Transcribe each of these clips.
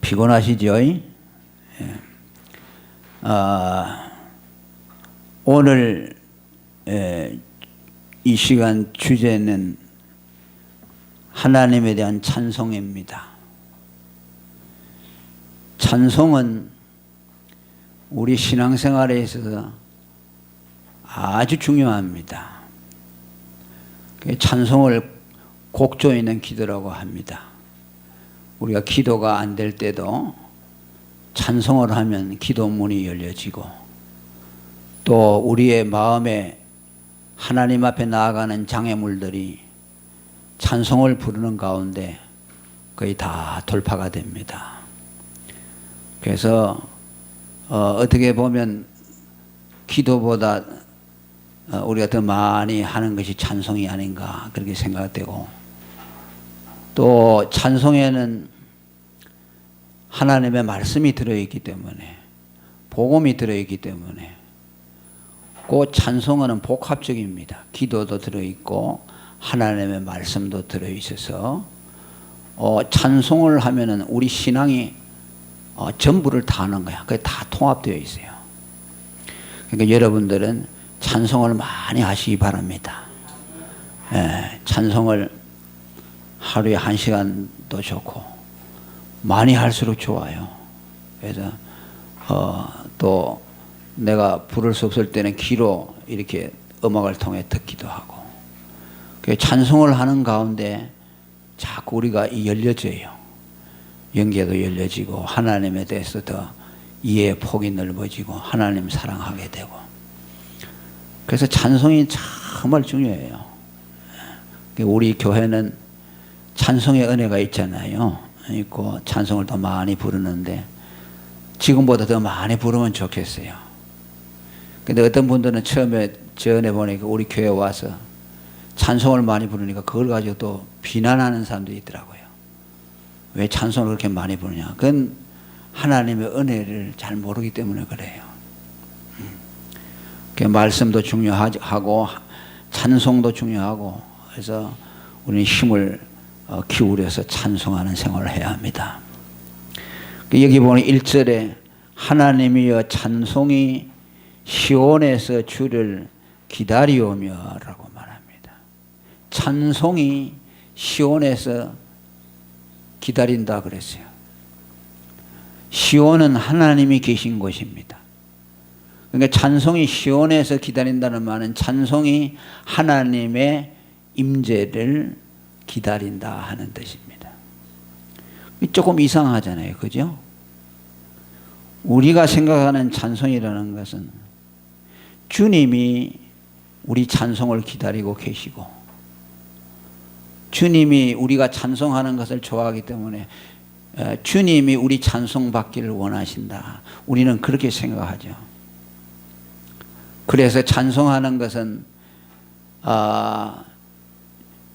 피곤하시죠? 예. 오늘 이 시간 주제는 하나님에 대한 찬송입니다. 찬송은 우리 신앙생활에 있어서 아주 중요합니다. 찬송을 곡조 있는 기도라고 합니다. 우리가 기도가 안 될 때도 찬송을 하면 기도문이 열려지고, 또 우리의 마음에 하나님 앞에 나아가는 장애물들이 찬송을 부르는 가운데 거의 다 돌파가 됩니다. 그래서 어떻게 보면 기도보다 우리가 더 많이 하는 것이 찬송이 아닌가 그렇게 생각되고, 또 찬송에는 하나님의 말씀이 들어있기 때문에, 복음이 들어있기 때문에, 그 찬송은 복합적입니다. 기도도 들어있고 하나님의 말씀도 들어있어서 찬송을 하면은 우리 신앙이 전부를 다 하는 거야. 그게 다 통합되어 있어요. 그러니까 여러분들은 찬송을 많이 하시기 바랍니다. 찬송을 하루에 1시간도 좋고 많이 할수록 좋아요. 그래서 또 내가 부를 수 없을 때는 귀로 이렇게 음악을 통해 듣기도 하고, 찬송을 하는 가운데 자꾸 우리가 열려져요. 영계도 열려지고 하나님에 대해서 더 이해의 폭이 넓어지고 하나님 사랑하게 되고, 그래서 찬송이 정말 중요해요. 우리 교회는 찬송의 은혜가 있잖아요. 있고 찬송을 더 많이 부르는데 지금보다 더 많이 부르면 좋겠어요. 근데 어떤 분들은 처음에 전에 보니까 우리 교회 와서 찬송을 많이 부르니까 그걸 가지고 또 비난하는 사람들이 있더라고요. 왜 찬송을 그렇게 많이 부르냐. 그건 하나님의 은혜를 잘 모르기 때문에 그래요. 말씀도 중요하고 찬송도 중요하고, 그래서 우리는 힘을 기울여서 찬송하는 생활을 해야 합니다. 여기 보니 1절에 하나님이여 찬송이 시온에서 주를 기다리오며 라고 말합니다. 찬송이 시온에서 기다린다 그랬어요. 시온은 하나님이 계신 곳입니다. 그러니까 찬송이 시온에서 기다린다는 말은 찬송이 하나님의 임재를 기다린다 하는 뜻입니다. 조금 이상하잖아요. 그죠? 우리가 생각하는 찬송이라는 것은 주님이 우리 찬송을 기다리고 계시고, 주님이 우리가 찬송하는 것을 좋아하기 때문에 주님이 우리 찬송 받기를 원하신다. 우리는 그렇게 생각하죠. 그래서 찬송하는 것은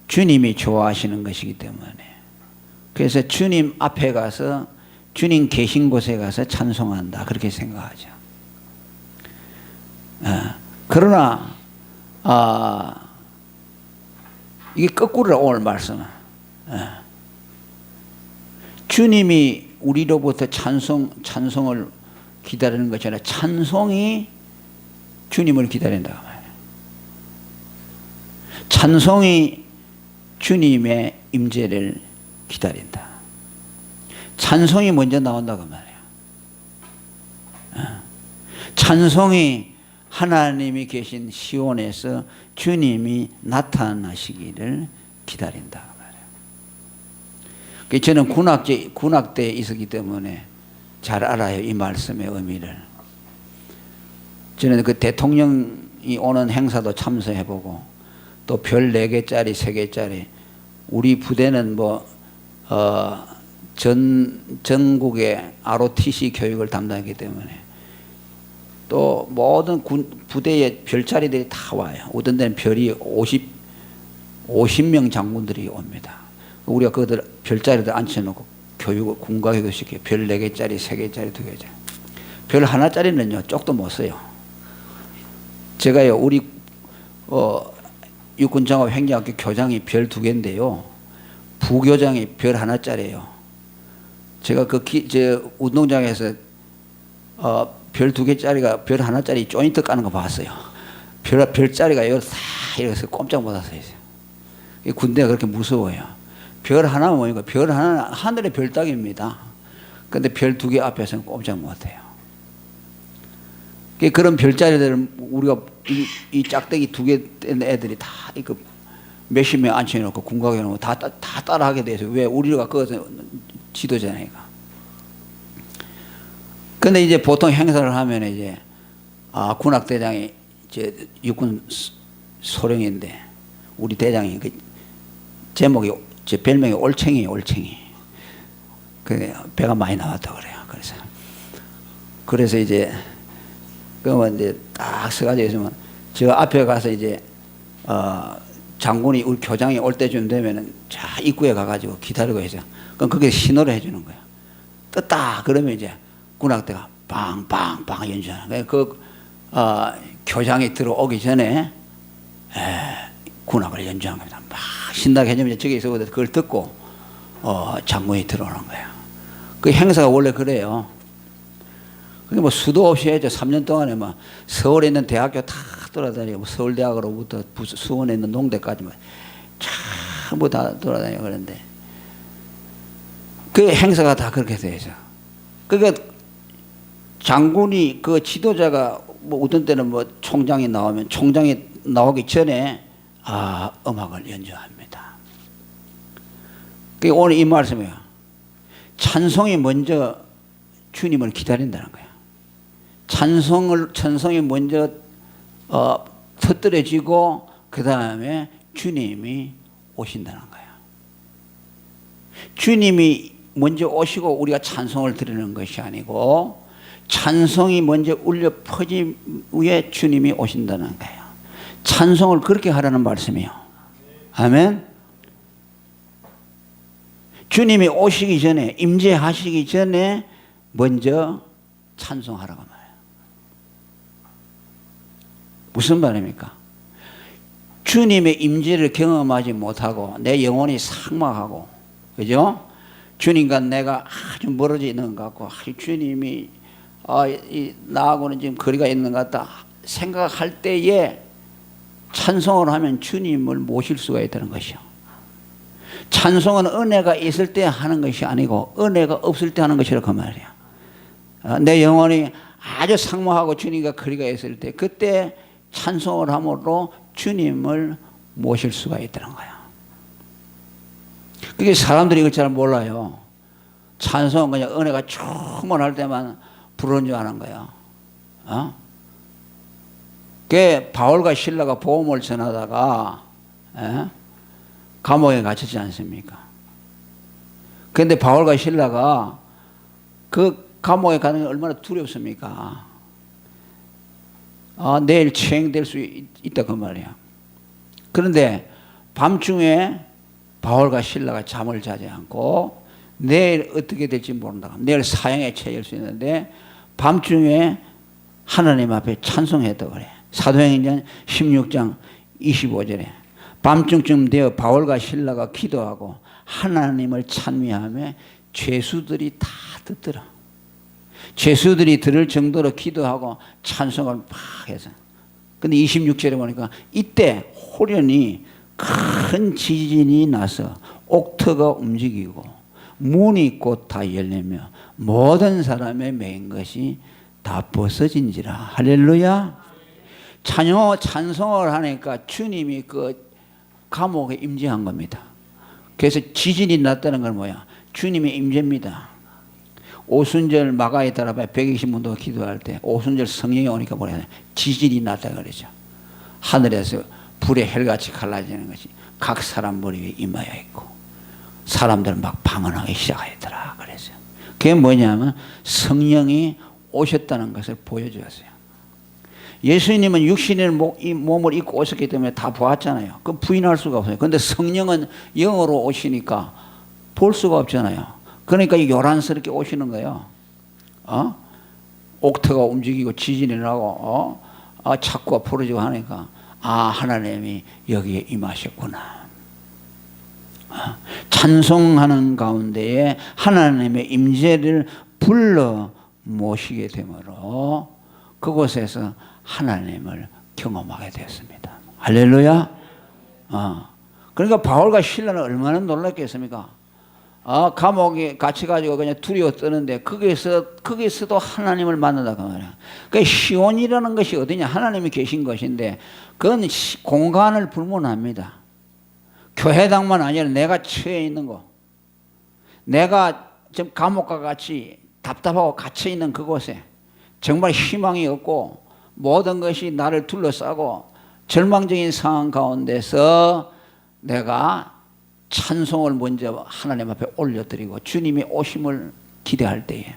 주님이 좋아하시는 것이기 때문에, 그래서 주님 앞에 가서 주님 계신 곳에 가서 찬송한다 그렇게 생각하죠. 그러나 이게 거꾸로라. 오늘 말씀은 주님이 우리로부터 찬송을 기다리는 것이 아니라 찬송이 주님을 기다린다 말이에요. 찬송이 주님의 임재를 기다린다. 찬송이 먼저 나온다고 말이에요. 찬송이 하나님이 계신 시온에서 주님이 나타나시기를 기다린다 말이에요. 저는 군악대에 있었기 때문에 잘 알아요, 이 말씀의 의미를. 저는 그 대통령이 오는 행사도 참석해보고, 또 별 4개짜리 3개짜리, 우리 부대는 전국의 ROTC 교육을 담당하기 때문에 또 모든 부대의 별자리들이 다 와요. 어떤 데는 별이 50명 장군들이 옵니다. 우리가 그들 별자리들 앉혀놓고 군가교육을 시켜요. 별 4개짜리 3개짜리 2개짜리. 별 하나짜리는요 쪽도 못 써요. 제가요 우리 육군장업 행정학교 교장이 별 2개인데요 부교장이 별 하나짜리예요. 제가 제 운동장에서 별 2개짜리가 별 하나짜리 조인트 까는 거 봤어요. 별짜리가 여기 다 이래서 꼼짝 못하어요. 군대가 그렇게 무서워요. 별 하나면 뭐니까 별 하나는 하늘의 별 따기입니다. 근데 별 2개 앞에서는 꼼짝 못해요. 그런 별자리들은 우리가 이 짝대기 2개 된 애들이 다 몇십 명 앉혀놓고 군각에 놓고 다 따라하게 돼서 왜 우리가 그것은 지도자니까. 근데 이제 보통 행사를 하면 이제 군악대장이 이제 육군 소령인데 우리 대장이 그 제목이 제 별명이 올챙이에요. 올챙이. 그 배가 많이 나왔다고 그래요. 그래서 이제 그러면 이제 딱 서가지고 있으면 저 앞에 가서 이제 장군이 우리 교장이 올 때쯤 되면은 자 입구에 가가지고 기다리고 있어요. 그럼 그게 신호를 해주는 거야. 떴다 그러면 이제 군악대가 빵빵빵 연주하는 거예요. 교장이 들어오기 전에 군악을 연주하는 겁니다. 막 신나게 해주면 저기 있어 그걸 듣고 장군이 들어오는 거예요. 그 행사가 원래 그래요. 그게 뭐 수도 없이 해죠. 3년 동안에 막 서울에 있는 대학교 다 돌아다니고 서울대학으로부터 수원에 있는 농대까지 전부 다 돌아다니고 그러는데 그 행사가 다 그렇게 되죠. 그러니까 장군이 그 지도자가 뭐 어떤 때는 뭐 총장이 나오면 총장이 나오기 전에 음악을 연주합니다. 그러니까 오늘 이 말씀이에요. 찬송이 먼저 주님을 기다린다는 거예요. 찬송이 먼저 터뜨려지고 그 다음에 주님이 오신다는 거예요. 주님이 먼저 오시고 우리가 찬송을 드리는 것이 아니고 찬송이 먼저 울려 퍼진 후에 주님이 오신다는 거예요. 찬송을 그렇게 하라는 말씀이에요. 아멘. 주님이 오시기 전에 임재하시기 전에 먼저 찬송하라고 말해요. 무슨 말입니까? 주님의 임재를 경험하지 못하고 내 영혼이 삭막하고 그죠? 주님과 내가 아주 멀어져 있는 것 같고 주님이 나하고는 지금 거리가 있는 것 같다 생각할 때에 찬송을 하면 주님을 모실 수가 있다는 것이요. 찬송은 은혜가 있을 때 하는 것이 아니고 은혜가 없을 때 하는 것이라고 그 말이야. 내 영혼이 아주 상모하고 주님과 거리가 있을 때 그때 찬송을 함으로 주님을 모실 수가 있다는 거야. 그게 사람들이 이걸 잘 몰라요. 찬송은 그냥 은혜가 충만할 때만 부르는 줄 아는 거야. 그 바울과 실라가 복음을 전하다가 감옥에 갇혔지 않습니까? 그런데 바울과 실라가 그 감옥에 가는 게 얼마나 두렵습니까? 내일 처형될 수 있다 그 말이야. 그런데 밤중에 바울과 실라가 잠을 자지 않고 내일 어떻게 될지 모른다. 내일 사형에 처해질 수 있는데 밤중에 하나님 앞에 찬송했다고 그래. 사도행전 16장 25절에 밤중쯤 되어 바울과 실라가 기도하고 하나님을 찬미하며 죄수들이 다 듣더라. 죄수들이 들을 정도로 기도하고 찬송을 막 해서. 근데 26절에 보니까 이때 호련히 큰 지진이 나서 옥터가 움직이고 문이 곧 다 열리며 모든 사람의 매인 것이 다 벗어진지라. 할렐루야. 찬송을 하니까 주님이 그 감옥에 임재한 겁니다. 그래서 지진이 났다는 건 뭐야? 주님의 임재입니다. 오순절 마가에 따라 120문도 기도할 때 오순절 성령이 오니까 뭐냐? 지진이 났다 그러죠. 하늘에서 불의 헬같이 갈라지는 것이 각 사람 머리 위에 임하여 있고 사람들은 막 방언하기 시작하더라 그래서 그게 뭐냐면 성령이 오셨다는 것을 보여주었어요. 예수님은 육신의 몸을 입고 오셨기 때문에 다 보았잖아요. 그 부인할 수가 없어요. 그런데 성령은 영으로 오시니까 볼 수가 없잖아요. 그러니까 요란스럽게 오시는 거예요. 옥터가 움직이고 지진이 나고 착구가 풀어지고 하니까 하나님이 여기에 임하셨구나. 찬송하는 가운데에 하나님의 임재를 불러 모시게 되므로 그곳에서 하나님을 경험하게 되었습니다. 할렐루야. 그러니까 바울과 실라는 얼마나 놀랐겠습니까? 감옥에 갇혀가지고 그냥 두려워 떠는데 거기서도 하나님을 만나다 그 말이야. 그 시온이라는 것이 어디냐? 하나님이 계신 것인데 그건 공간을 불문합니다. 교회당만 아니라 내가 처해 있는 거, 내가 지금 감옥과 같이 답답하고 갇혀 있는 그곳에 정말 희망이 없고 모든 것이 나를 둘러싸고 절망적인 상황 가운데서 내가 찬송을 먼저 하나님 앞에 올려드리고 주님이 오심을 기대할 때에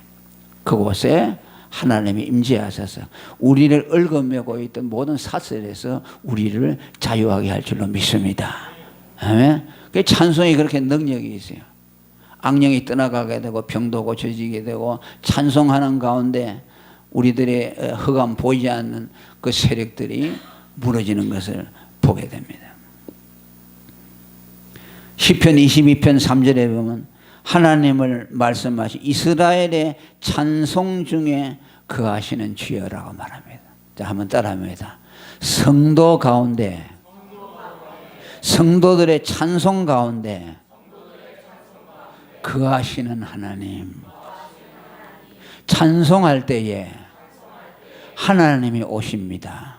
그곳에 하나님이 임재하셔서 우리를 얽어매고 있던 모든 사슬에서 우리를 자유하게 할 줄로 믿습니다. 아멘. 그 찬송이 그렇게 능력이 있어요. 악령이 떠나가게 되고 병도 고쳐지게 되고 찬송하는 가운데 우리들의 흑암 보이지 않는 그 세력들이 무너지는 것을 보게 됩니다. 시편 22편 3절에 보면 하나님을 말씀하시 이스라엘의 찬송 중에 거하시는 주여라고 말합니다. 자, 한번 따라합니다. 성도 가운데, 성도들의 찬송 가운데 거하시는 하나님. 찬송할 때에 하나님이 오십니다.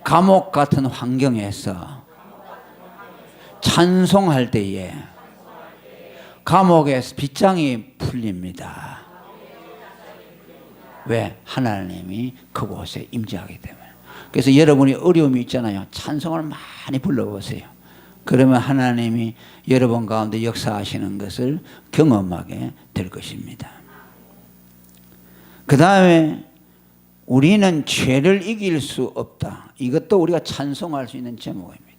감옥 같은 환경에서 찬송할 때에 감옥에서 빗장이 풀립니다. 왜? 하나님이 그곳에 임재하기 때문에. 그래서 여러분이 어려움이 있잖아요. 찬송을 많이 불러보세요. 그러면 하나님이 여러분 가운데 역사하시는 것을 경험하게 될 것입니다. 그 다음에 우리는 죄를 이길 수 없다. 이것도 우리가 찬송할 수 있는 제목입니다.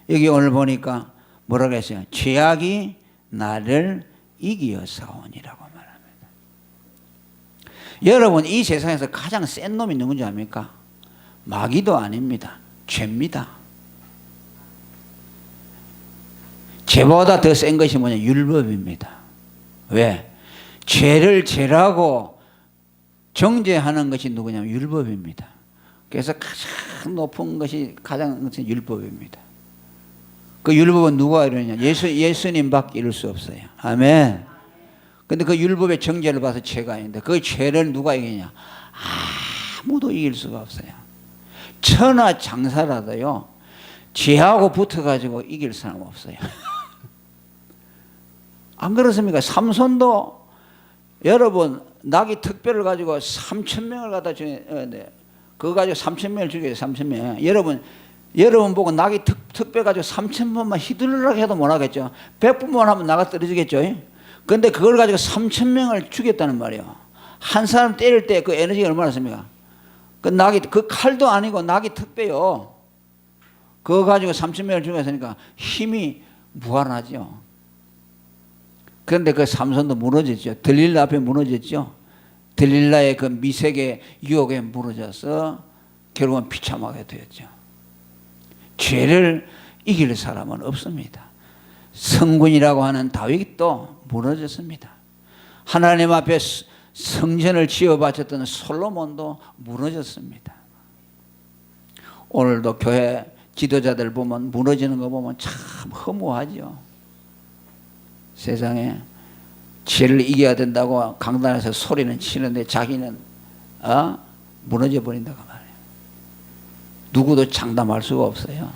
여기 오늘 보니까 뭐라고 했어요? 죄악이 나를 이기어사오니라고 말합니다. 여러분, 이 세상에서 가장 센 놈이 누군지 압니까? 마귀도 아닙니다. 죄입니다. 죄보다 더 센 것이 뭐냐? 율법입니다. 왜? 죄를 죄라고 정죄하는 것이 누구냐면 율법입니다. 그래서 가장 높은 것이 가장 율법입니다. 그 율법은 누가 이루느냐? 예수님밖에 이룰 수 없어요. 아멘. 근데 그 율법의 정죄를 봐서 죄가 아닌데 그 죄를 누가 이기냐? 아무도 이길 수가 없어요. 천하 장사라도요, 죄하고 붙어가지고 이길 사람 없어요. 안 그렇습니까? 삼손도 여러분 낙이 특별을 가지고 3,000명을 갖다 주는데 그거 가지고 3,000명을 죽여요. 3,000명. 여러분 보고 낙이 특별 가지고 3,000번만 휘둘르라고 해도 못하겠죠. 100번만 하면 나가 떨어지겠죠. 그런데 그걸 가지고 3,000명을 죽였다는 말이에요. 한 사람 때릴 때 그 에너지가 얼마나 습니까? 그 낙이, 그 칼도 아니고 낙이 특배요. 그거 가지고 3,000명을 죽였으니까 힘이 무한하죠. 그런데 그 삼손도 무너졌죠. 들릴라 앞에 무너졌죠. 들릴라의 그 미색의 유혹에 무너져서 결국은 비참하게 되었죠. 죄를 이길 사람은 없습니다. 성군이라고 하는 다윗도 무너졌습니다. 하나님 앞에 성전을 지어 바쳤던 솔로몬도 무너졌습니다. 오늘도 교회 지도자들 보면 무너지는 거 보면 참 허무하죠. 세상에 죄를 이겨야 된다고 강단에서 소리는 치는데 자기는 무너져 버린다고 말해요. 누구도 장담할 수가 없어요.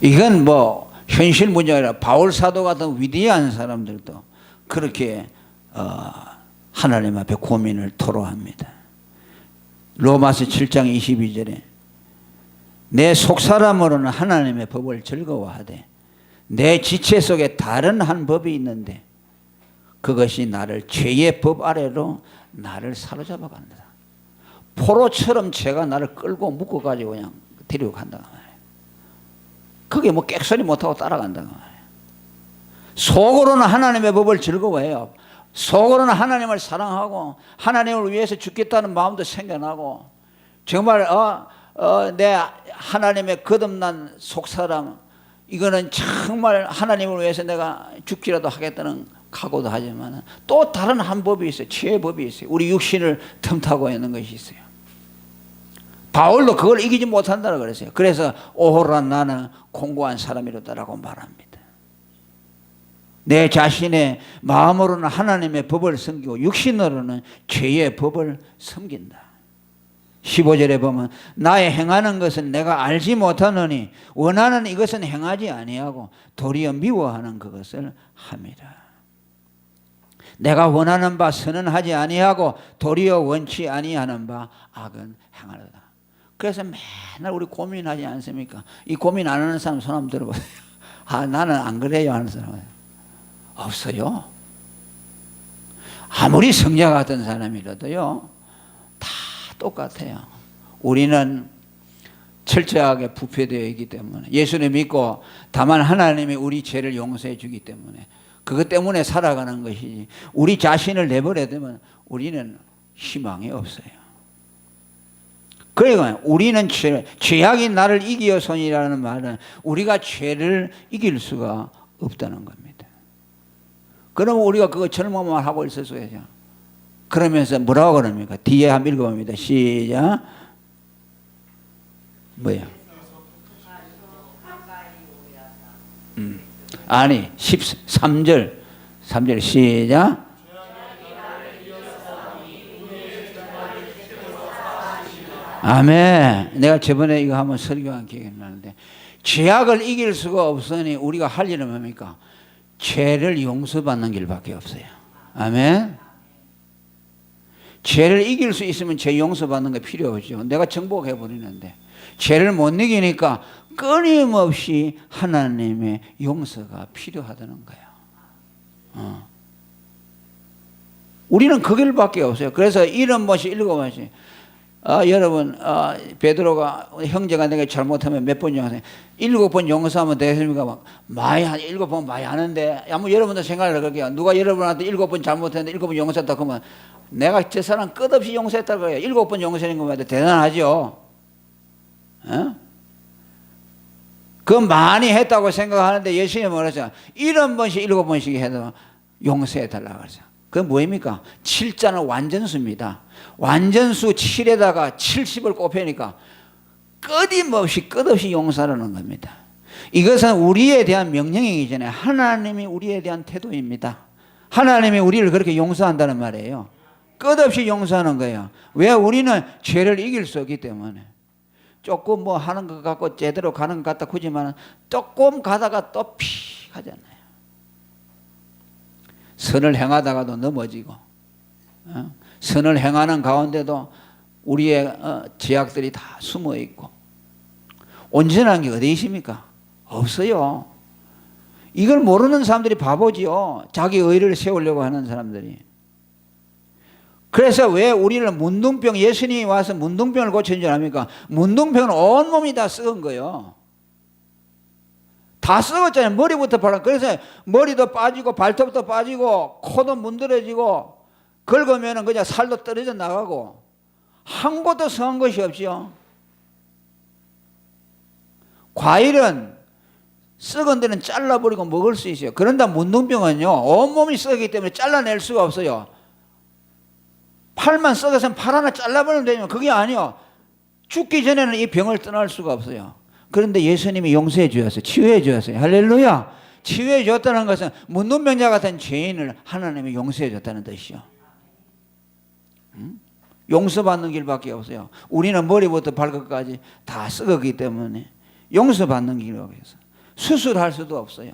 이건 뭐 현실 문제가 아니라 바울 사도 같은 위대한 사람들도 그렇게 하나님 앞에 고민을 토로합니다. 로마서 7장 22절에 내 속사람으로는 하나님의 법을 즐거워하되 내 지체 속에 다른 한 법이 있는데 그것이 나를 죄의 법 아래로 나를 사로잡아 간다. 포로처럼 죄가 나를 끌고 묶어가지고 그냥 데리고 간다 말이에요. 그게 뭐 객소리 못하고 따라간다 말이에요. 속으로는 하나님의 법을 즐거워해요. 속으로는 하나님을 사랑하고 하나님을 위해서 죽겠다는 마음도 생겨나고 정말 내 하나님의 거듭난 속사람, 이거는 정말 하나님을 위해서 내가 죽기라도 하겠다는 각오도 하지만 또 다른 한 법이 있어요. 죄의 법이 있어요. 우리 육신을 틈타고 있는 것이 있어요. 바울도 그걸 이기지 못한다고 그랬어요. 그래서 오호라 나는 공고한 사람이로다라고 말합니다. 내 자신의 마음으로는 하나님의 법을 섬기고 육신으로는 죄의 법을 섬긴다. 15절에 보면 나의 행하는 것은 내가 알지 못하노니 원하는 이것은 행하지 아니하고 도리어 미워하는 그것을 함이라. 내가 원하는 바 선은 하지 아니하고 도리어 원치 아니하는 바 악은 행하려다. 그래서 맨날 우리 고민하지 않습니까? 이 고민 안 하는 사람 손 한번 들어보세요. 아, 나는 안 그래요 하는 사람 없어요. 아무리 성자 같은 사람이라도요 다 똑같아요. 우리는 철저하게 부패되어 있기 때문에, 예수를 믿고 다만 하나님이 우리 죄를 용서해 주기 때문에, 그것 때문에 살아가는 것이지, 우리 자신을 내버려 두면 우리는 희망이 없어요. 그러니까 우리는 죄악이 나를 이기어서니라는 말은 우리가 죄를 이길 수가 없다는 겁니다. 그러면 우리가 그거 절망만 하고 있었어야죠. 그러면서 뭐라고 그럽니까? 뒤에 한번 읽어봅니다. 시작. 뭐야? 아니 13절 3절 시작. 아멘. 내가 저번에 이거 한번 설교한 기억이 나는데, 죄악을 이길 수가 없으니 우리가 할 일은 뭡니까? 죄를 용서받는 길밖에 없어요. 아멘. 죄를 이길 수 있으면 죄 용서받는 게 필요 없죠. 내가 정복해 버리는데 죄를 못 이기니까 끊임없이 하나님의 용서가 필요하다는 거예요. 우리는 그 길밖에 없어요. 그래서 이런 것이 읽어봐야지. 여러분, 베드로가 형제가 내가 잘못하면 몇 번 용서해? 7번 용서하면 되겠습니까? 많이 한 7번 많이 하는데, 한번 여러분도 생각을 해볼게요. 누가 여러분한테 7번 잘못했는데 7번 용서했다 그러면 내가 저 사람 끝없이 용서했다고 해요. 7번 용서하는 것만 해도 대단하죠. 그 많이 했다고 생각하는데 예수님은 뭐랬어요? 70번씩 7번씩 해도 용서해달라고 그랬어요. 그건 뭐입니까? 7자는 완전수입니다. 완전수 7에다가 70을 곱하니까 끊임없이 끝없이 용서하는 겁니다. 이것은 우리에 대한 명령이기 전에 하나님이 우리에 대한 태도입니다. 하나님이 우리를 그렇게 용서한다는 말이에요. 끝없이 용서하는 거예요. 왜? 우리는 죄를 이길 수 없기 때문에. 조금 뭐 하는 것 같고 제대로 가는 것 같다 그러지만 조금 가다가 또 피 하잖아요. 선을 행하다가도 넘어지고, 선을 행하는 가운데도 우리의 죄악들이 다 숨어 있고. 온전한 게 어디 있습니까? 없어요. 이걸 모르는 사람들이 바보지요. 자기 의를 세우려고 하는 사람들이. 그래서 왜 우리를 문둥병, 예수님이 와서 문둥병을 고친 줄 압니까? 문둥병은 온몸이 다 썩은 거예요. 다 썩었잖아요. 머리부터 발라. 그래서 머리도 빠지고 발톱도 빠지고 코도 문드러지고 긁으면 그냥 살도 떨어져 나가고 한 곳도 성한 것이 없죠. 과일은 썩은 데는 잘라버리고 먹을 수 있어요. 그런데 문둥병은요, 온몸이 썩기 때문에 잘라낼 수가 없어요. 팔만 썩어서 팔 하나 잘라버리면 되면 그게 아니요. 죽기 전에는 이 병을 떠날 수가 없어요. 그런데 예수님이 용서해 주었어요. 치유해 주었어요. 할렐루야. 치유해 줬다는 것은 문둥병자 같은 죄인을 하나님이 용서해 줬다는 뜻이요. 용서받는 길밖에 없어요. 우리는 머리부터 발끝까지 다 썩었기 때문에 용서받는 길밖에 없어요. 수술할 수도 없어요.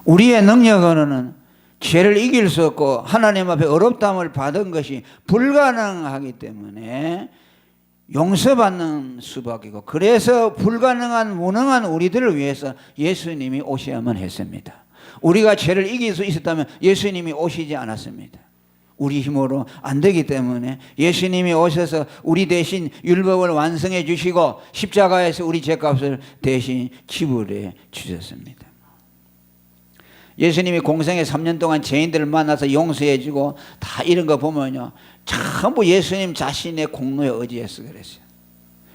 우리의 능력으로는 죄를 이길 수 없고 하나님 앞에 어렵담을 받은 것이 불가능하기 때문에 용서받는 수밖이고, 그래서 불가능한 무능한 우리들을 위해서 예수님이 오셔야만 했습니다. 우리가 죄를 이길 수 있었다면 예수님이 오시지 않았습니다. 우리 힘으로 안 되기 때문에 예수님이 오셔서 우리 대신 율법을 완성해 주시고 십자가에서 우리 죄값을 대신 지불해 주셨습니다. 예수님이 공생에 3년 동안 죄인들을 만나서 용서해주고 다 이런 거 보면요, 전부 예수님 자신의 공로에 의지해서 그랬어요.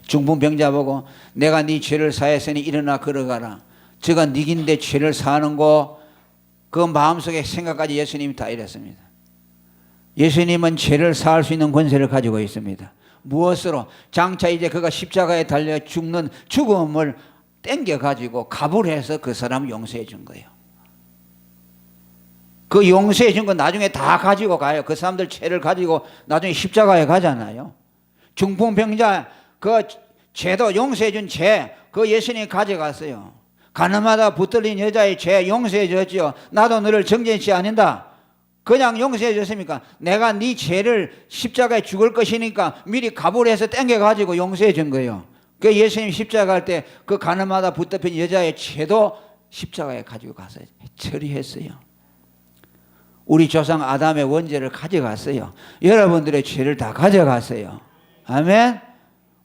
중풍병자 보고 내가 네 죄를 사했으니 일어나 걸어가라. 저가 니긴데 죄를 사는 거, 그 마음속에 생각까지 예수님이 다 이랬습니다. 예수님은 죄를 사할 수 있는 권세를 가지고 있습니다. 무엇으로? 장차 이제 그가 십자가에 달려 죽는 죽음을 땡겨가지고 갑을 해서 그 사람을 용서해 준 거예요. 그 용서해 준 건 나중에 다 가지고 가요. 그 사람들 죄를 가지고 나중에 십자가에 가잖아요. 중풍병자 그 죄도 용서해 준 죄, 그 예수님이 가져갔어요. 가늠하다 붙들린 여자의 죄 용서해 줬죠. 나도 너를 정죄치 않는다. 그냥 용서해 줬습니까? 내가 네 죄를 십자가에 죽을 것이니까 미리 갑을 해서 땡겨가지고 용서해 준 거예요. 그 예수님 십자가 할 때 그 가늠하다 붙잡힌 여자의 죄도 십자가에 가지고 가서 처리했어요. 우리 조상 아담의 원죄를 가져갔어요. 여러분들의 죄를 다 가져갔어요. 아멘.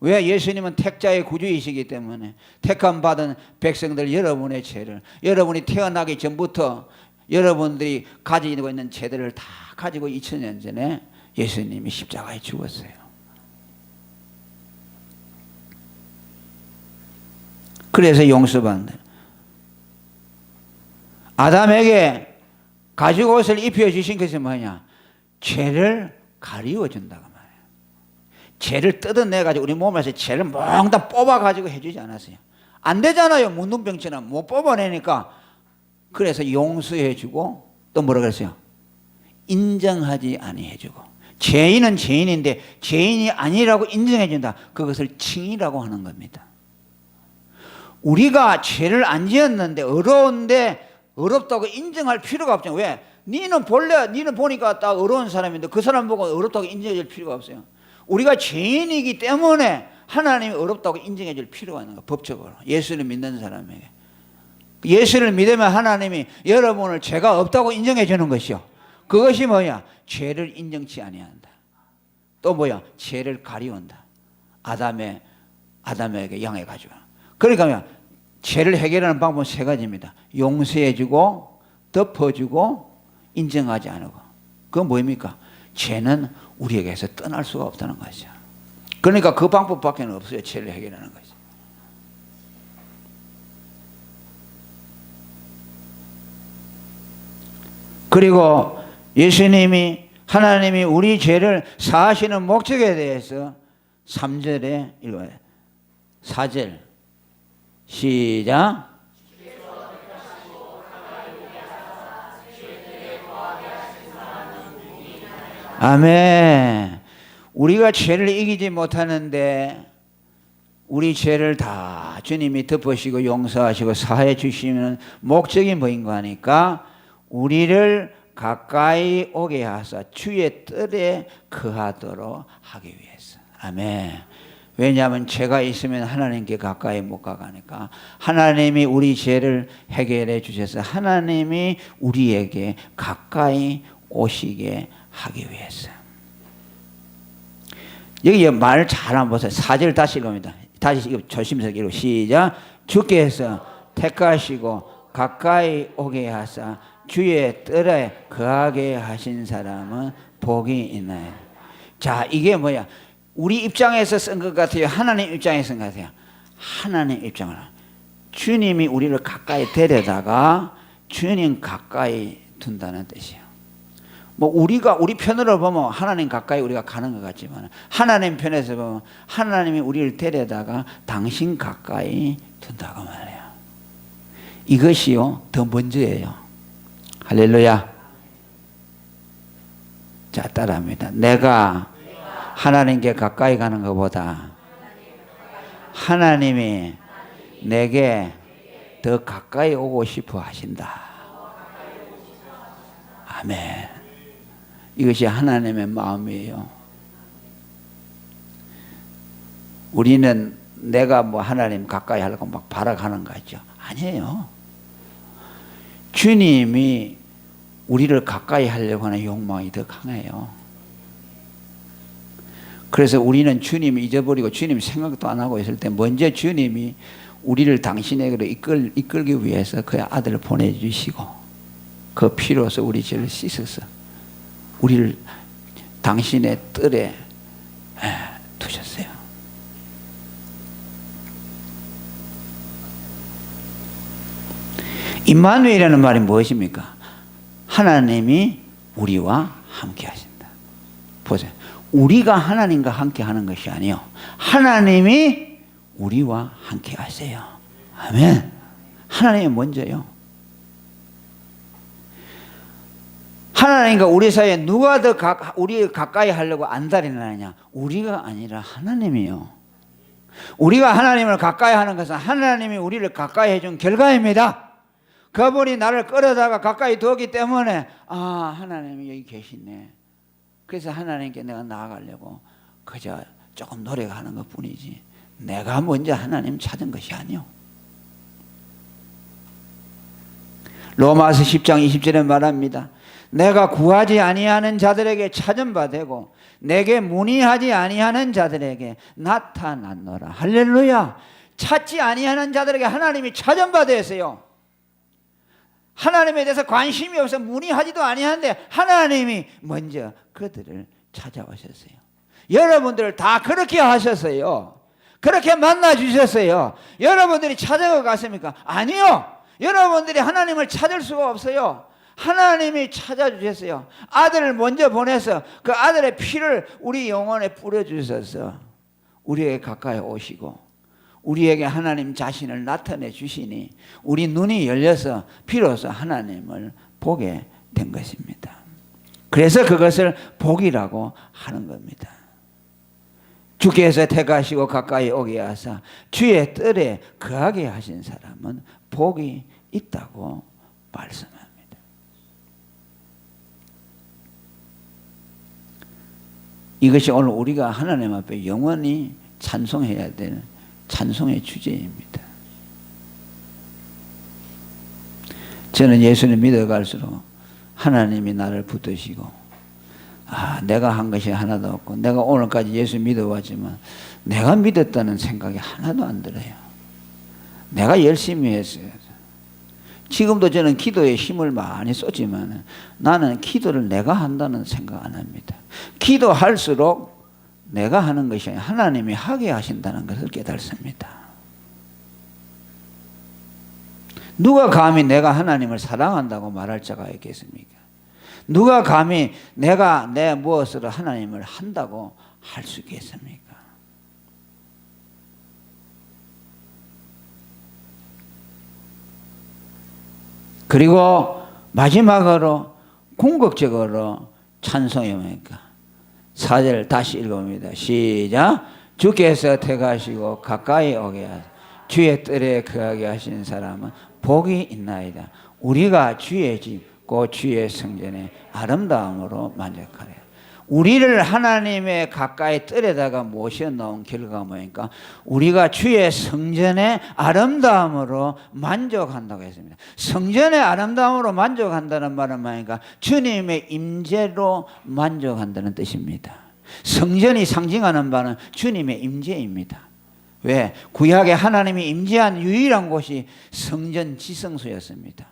왜? 예수님은 택자의 구주이시기 때문에 택함 받은 백성들, 여러분의 죄를, 여러분이 태어나기 전부터 여러분들이 가지고 있는 죄들을 다 가지고 2000년 전에 예수님이 십자가에 죽었어요. 그래서 용서받는, 아담에게 가죽 옷을 입혀주신 것이 뭐냐? 죄를 가리워준다고 말해요. 죄를 뜯어내가지고 우리 몸에서 죄를 몽땅 뽑아가지고 해주지 않았어요. 안 되잖아요. 문둥병처럼 못 뽑아내니까. 그래서 용서해주고 또 뭐라 그랬어요? 인정하지 아니해주고. 죄인은 죄인인데 죄인이 아니라고 인정해준다. 그것을 칭의라고 하는 겁니다. 우리가 죄를 안 지었는데 어려운데 어렵다고 인정할 필요가 없죠. 왜? 니는 보니까 딱 어려운 사람인데 그 사람 보고 어렵다고 인정해줄 필요가 없어요. 우리가 죄인이기 때문에 하나님이 어렵다고 인정해줄 필요가 있는 거예요. 법적으로. 예수를 믿는 사람에게. 예수를 믿으면 하나님이 여러분을 죄가 없다고 인정해 주는 것이요. 그것이 뭐야? 죄를 인정치 아니한다. 또 뭐야? 죄를 가리운다. 아담에게 양해 가지고. 그러니까 뭐야? 죄를 해결하는 방법은 세 가지입니다. 용서해 주고, 덮어주고, 인정하지 않고. 그건 뭐입니까? 죄는 우리에게서 떠날 수가 없다는 것이죠. 그러니까 그 방법밖에 없어요. 죄를 해결하는 것이. 그리고 예수님이, 하나님이 우리 죄를 사하시는 목적에 대해서 3절에 읽어요. 4절 시작. 아멘. 우리가 죄를 이기지 못하는데 우리 죄를 다 주님이 덮으시고 용서하시고 사해 주시는 목적이 뭐인가 하니까 우리를 가까이 오게 하사 주의 뜰에 거하도록 하기 위해서. 아멘. 왜냐하면 죄가 있으면 하나님께 가까이 못 가가니까 하나님이 우리 죄를 해결해 주셔서 하나님이 우리에게 가까이 오시게 하기 위해서. 여기 말 잘 한번 보세요. 4절 다시 읽습니다. 다시 조심스럽게 읽고 시작. 주께서 택하시고 가까이 오게 하사 주의 뜰에 거하게 하신 사람은 복이 있나요? 자, 이게 뭐야? 우리 입장에서 쓴 것 같아요? 하나님 입장에서 쓴 것 같아요? 하나님 입장으로. 주님이 우리를 가까이 데려다가 주님 가까이 둔다는 뜻이에요. 뭐 우리가 우리 편으로 보면 하나님 가까이 우리가 가는 것 같지만 하나님 편에서 보면 하나님이 우리를 데려다가 당신 가까이 둔다고 말해요. 이것이요 더 먼저예요. 할렐루야. 자, 따라합니다. 내가 하나님께 가까이 가는 것보다 하나님이 내게 더 가까이 오고 싶어 하신다. 아멘. 이것이 하나님의 마음이에요. 우리는 내가 뭐 하나님 가까이 하려고 막 바라가는 거 같죠? 아니에요. 주님이 우리를 가까이 하려고 하는 욕망이 더 강해요. 그래서 우리는 주님 잊어버리고 주님 생각도 안 하고 있을 때 먼저 주님이 우리를 당신에게로 이끌기 위해서 그의 아들을 보내주시고 그 피로서 우리 죄를 씻어서 우리를 당신의 뜰에 두셨어요. 임마누엘이라는 말이 무엇입니까? 하나님이 우리와 함께 하신다. 보세요. 우리가 하나님과 함께 하는 것이 아니요, 하나님이 우리와 함께 하세요. 아멘. 하나님이 먼저요. 하나님과 우리 사이에 누가 더 우리 가까이 하려고 안달이나느냐? 우리가 아니라 하나님이요. 우리가 하나님을 가까이 하는 것은 하나님이 우리를 가까이 해준 결과입니다. 그분이 나를 끌어다가 가까이 두었기 때문에 하나님이 여기 계시네. 그래서 하나님께 내가 나아가려고 그저 조금 노력하는 것 뿐이지, 내가 먼저 하나님 찾은 것이 아니요. 로마서 10장 20절에 말합니다. 내가 구하지 아니하는 자들에게 찾은 바 되고 내게 문의하지 아니하는 자들에게 나타났노라. 할렐루야. 찾지 아니하는 자들에게 하나님이 찾은 바 되었어요. 하나님에 대해서 관심이 없어 문의하지도 아니하는데 하나님이 먼저 그들을 찾아오셨어요. 여러분들을 다 그렇게 하셨어요. 그렇게 만나 주셨어요. 여러분들이 찾아가 갔습니까? 아니요. 여러분들이 하나님을 찾을 수가 없어요. 하나님이 찾아주셨어요. 아들을 먼저 보내서 그 아들의 피를 우리 영혼에 뿌려주셔서 우리에게 가까이 오시고 우리에게 하나님 자신을 나타내 주시니 우리 눈이 열려서 비로소 하나님을 보게 된 것입니다. 그래서 그것을 복이라고 하는 겁니다. 주께서 택하시고 가까이 오게 하사 주의 뜰에 거하게 하신 사람은 복이 있다고 말씀합니다. 이것이 오늘 우리가 하나님 앞에 영원히 찬송해야 될 찬송의 주제입니다. 저는 예수를 믿어갈수록 하나님이 나를 붙드시고 내가 한 것이 하나도 없고 내가 오늘까지 예수 믿어왔지만 내가 믿었다는 생각이 하나도 안 들어요. 내가 열심히 했어요. 지금도 저는 기도에 힘을 많이 쏟지만 나는 기도를 내가 한다는 생각 안 합니다. 기도할수록 내가 하는 것이 아니라 하나님이 하게 하신다는 것을 깨닫습니다. 누가 감히 내가 하나님을 사랑한다고 말할 자가 있겠습니까? 누가 감히 내가 내 무엇으로 하나님을 한다고 할 수 있겠습니까? 그리고 마지막으로 궁극적으로 찬송이 뭡니까? 4절 다시 읽어봅니다. 시작. 주께서 택하시고 가까이 오게 하사 주의 뜰에 거하게 하신 사람은 복이 있나이다. 우리가 주의 집 곧 주의 성전의 아름다움으로 만족하래. 우리를 하나님의 가까이 뜰에다가 모셔놓은 결과가 뭐니까 우리가 주의 성전의 아름다움으로 만족한다고 했습니다. 성전의 아름다움으로 만족한다는 말은 뭐니까 주님의 임재로 만족한다는 뜻입니다. 성전이 상징하는 바는 주님의 임재입니다. 왜? 구약에 하나님이 임재한 유일한 곳이 성전 지성소였습니다.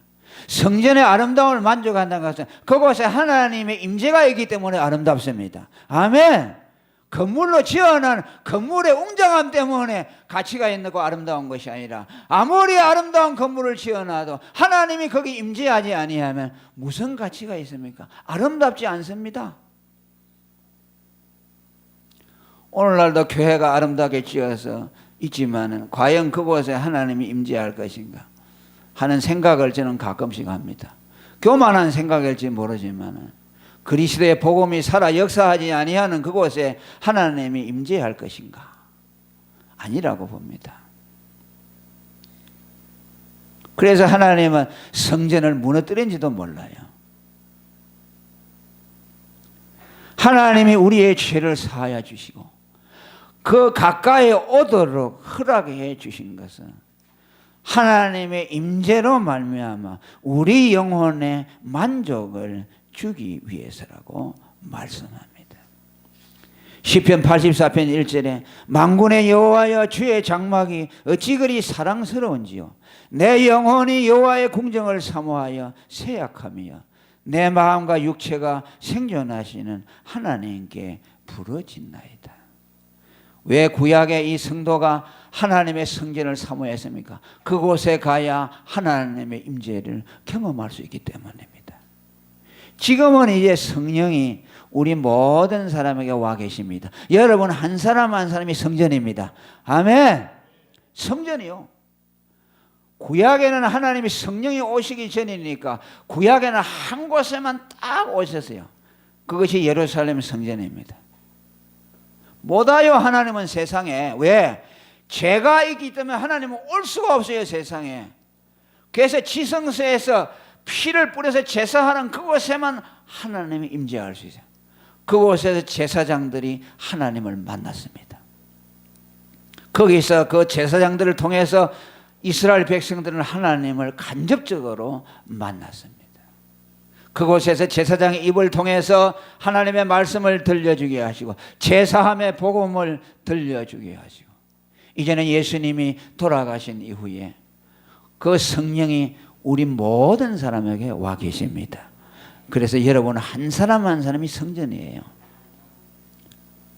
성전의 아름다움을 만족한다는 것은 그곳에 하나님의 임재가 있기 때문에 아름답습니다. 아멘. 건물로 지어놓은 건물의 웅장함 때문에 가치가 있는 거 아름다운 것이 아니라 아무리 아름다운 건물을 지어놔도 하나님이 거기 임재하지 아니하면 무슨 가치가 있습니까? 아름답지 않습니다. 오늘날도 교회가 아름답게 지어서 있지만 과연 그곳에 하나님이 임재할 것인가 하는 생각을 저는 가끔씩 합니다. 교만한 생각일지 모르지만 그리스도의 복음이 살아 역사하지 아니하는 그곳에 하나님이 임재할 것인가? 아니라고 봅니다. 그래서 하나님은 성전을 무너뜨린지도 몰라요. 하나님이 우리의 죄를 사하여 주시고 그 가까이 오도록 허락해 주신 것은 하나님의 임재로 말미암아 우리 영혼의 만족을 주기 위해서라고 말씀합니다. 시편 84편 1절에 만군의 여호와여 주의 장막이 어찌 그리 사랑스러운지요. 내 영혼이 여호와의 궁정을 사모하여 새약하며 내 마음과 육체가 생존하시는 하나님께 부르짖나이다. 왜 구약의 이 성도가 하나님의 성전을 사모했습니까? 그곳에 가야 하나님의 임재를 경험할 수 있기 때문입니다. 지금은 이제 성령이 우리 모든 사람에게 와 계십니다. 여러분 한 사람 한 사람이 성전입니다. 아멘. 성전이요. 구약에는 하나님이 성령이 오시기 전이니까 구약에는 한 곳에만 딱 오셨어요. 그것이 예루살렘 성전입니다. 못와요 하나님은 세상에. 왜? 죄가 있기 때문에 하나님은 올 수가 없어요 세상에. 그래서 지성소에서 피를 뿌려서 제사하는 그곳에만 하나님이 임재할 수 있어요. 그곳에서 제사장들이 하나님을 만났습니다. 거기서 그 제사장들을 통해서 이스라엘 백성들은 하나님을 간접적으로 만났습니다. 그곳에서 제사장의 입을 통해서 하나님의 말씀을 들려주게 하시고 제사함의 복음을 들려주게 하시고 이제는 예수님이 돌아가신 이후에 그 성령이 우리 모든 사람에게 와 계십니다. 그래서 여러분 한 사람 한 사람이 성전이에요.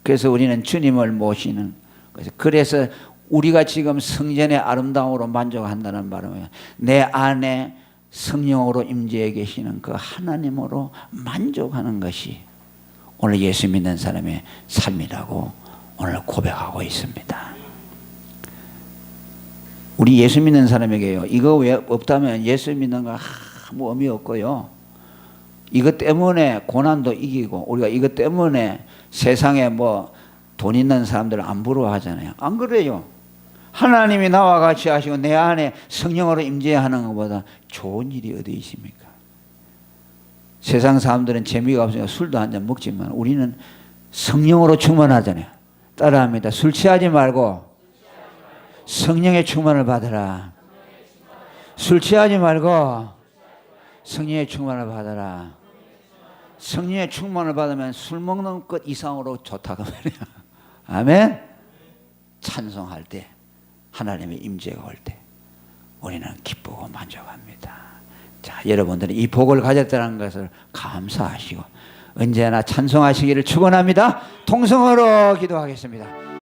그래서 우리는 주님을 모시는 거죠. 그래서 우리가 지금 성전의 아름다움으로 만족한다는 말은 내 안에 성령으로 임재해 계시는 그 하나님으로 만족하는 것이 오늘 예수 믿는 사람의 삶이라고 오늘 고백하고 있습니다. 우리 예수 믿는 사람에게요, 이거 왜 없다면 예수 믿는 거 아무 의미 없고요, 이것 때문에 고난도 이기고 우리가 이것 때문에 세상에 뭐 돈 있는 사람들은 안 부러워하잖아요. 안 그래요. 하나님이 나와 같이 하시고 내 안에 성령으로 임재하는 것보다 좋은 일이 어디 있습니까? 세상 사람들은 재미가 없으니까 술도 한 잔 먹지만 우리는 성령으로 충만하잖아요. 따라합니다. 술 취하지 말고 성령의 충만을 받으라. 술 취하지 말고 성령의 충만을 받으라. 성령의 충만을 받으면 술 먹는 것 이상으로 좋다고 말이야. 아멘. 찬송할 때 하나님의 임재가 올 때 우리는 기쁘고 만족합니다. 자, 여러분들은 이 복을 가졌다는 것을 감사하시고 언제나 찬송하시기를 축원합니다. 통성으로 기도하겠습니다.